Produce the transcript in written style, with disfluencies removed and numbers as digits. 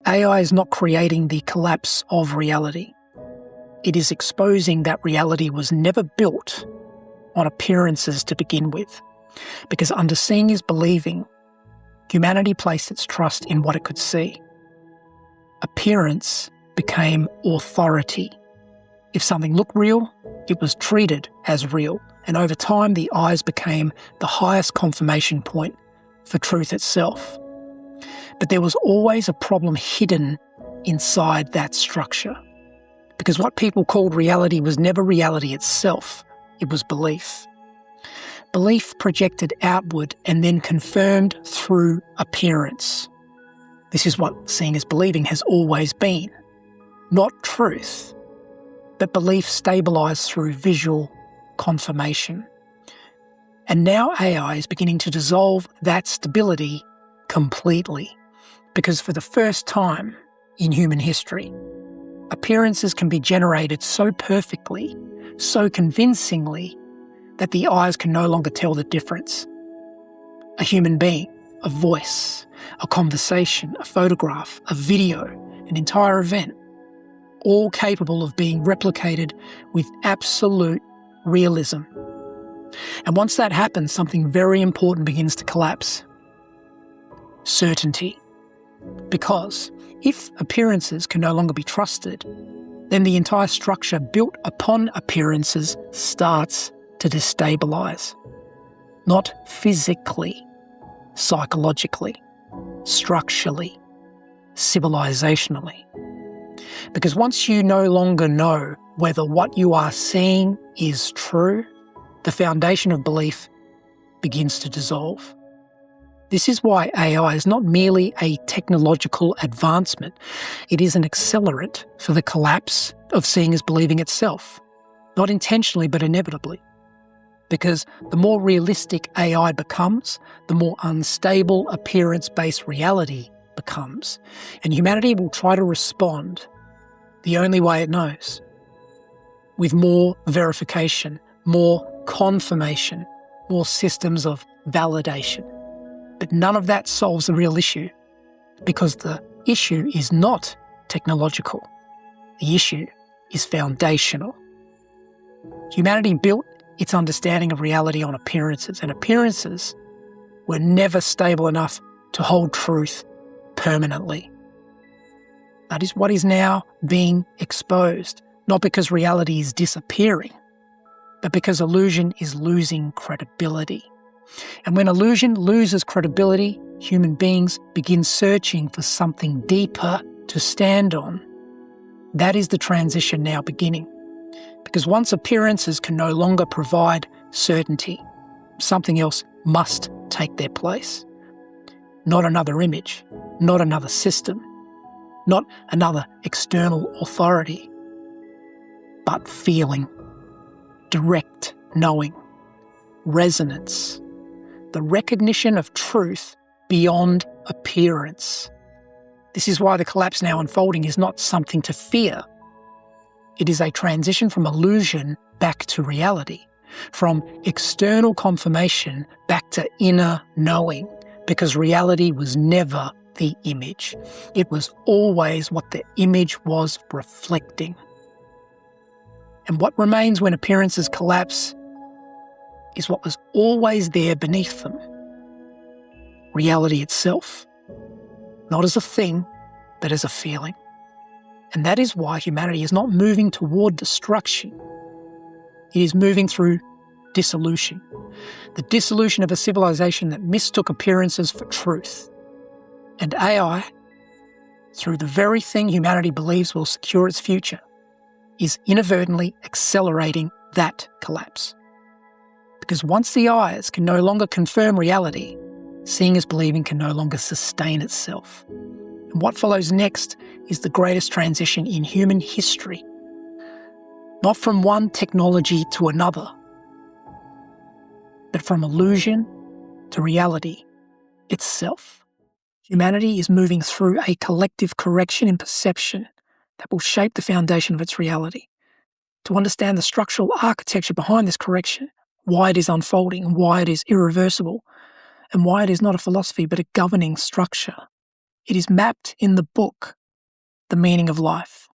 AI is not creating the collapse of reality. It is exposing that reality was never built on appearances to begin with. Because under seeing is believing, humanity placed its trust in what it could see. Appearance became authority. If something looked real, it was treated as real, and over time the eyes became the highest confirmation point for truth itself. But there was always a problem hidden inside that structure, because what people called reality was never reality itself, it was belief. Belief projected outward and then confirmed through appearance. This is what seeing is believing has always been. Not truth, but belief stabilised through visual confirmation. And now AI is beginning to dissolve that stability completely, because for the first time in human history, appearances can be generated so perfectly, so convincingly, that the eyes can no longer tell the difference. A human being, a voice, a conversation, a photograph, a video, an entire event, all capable of being replicated with absolute realism. And once that happens, something very important begins to collapse. Certainty. Because if appearances can no longer be trusted, then the entire structure built upon appearances starts to destabilise. Not physically, psychologically, structurally, civilizationally. Because once you no longer know whether what you are seeing is true, the foundation of belief begins to dissolve. This is why AI is not merely a technological advancement, it is an accelerant for the collapse of seeing as believing itself. Not intentionally, but inevitably. Because the more realistic AI becomes, the more unstable appearance-based reality becomes. And humanity will try to respond the only way it knows, with more verification, more confirmation, more systems of validation. But none of that solves the real issue, because the issue is not technological. The issue is foundational. Humanity built its understanding of reality on appearances, and appearances were never stable enough to hold truth permanently. That is what is now being exposed, not because reality is disappearing, but because illusion is losing credibility. And when illusion loses credibility, human beings begin searching for something deeper to stand on. That is the transition now beginning. Because once appearances can no longer provide certainty, something else must take their place. Not another image, not another system, not another external authority, but feeling, direct knowing, resonance, the recognition of truth beyond appearance. This is why the collapse now unfolding is not something to fear. It is a transition from illusion back to reality, from external confirmation back to inner knowing, because reality was never the image. It was always what the image was reflecting. And what remains when appearances collapse is what was always there beneath them. Reality itself, not as a thing, but as a feeling. And that is why humanity is not moving toward destruction. It is moving through dissolution. The dissolution of a civilization that mistook appearances for truth. And AI, through the very thing humanity believes will secure its future, is inadvertently accelerating that collapse. Because once the eyes can no longer confirm reality, seeing as believing can no longer sustain itself. And what follows next is the greatest transition in human history. Not from one technology to another, but from illusion to reality itself. Humanity is moving through a collective correction in perception that will shape the foundation of its reality. To understand the structural architecture behind this correction, why it is unfolding, why it is irreversible, and why it is not a philosophy but a governing structure, It is mapped in the book, The Meaning of Life.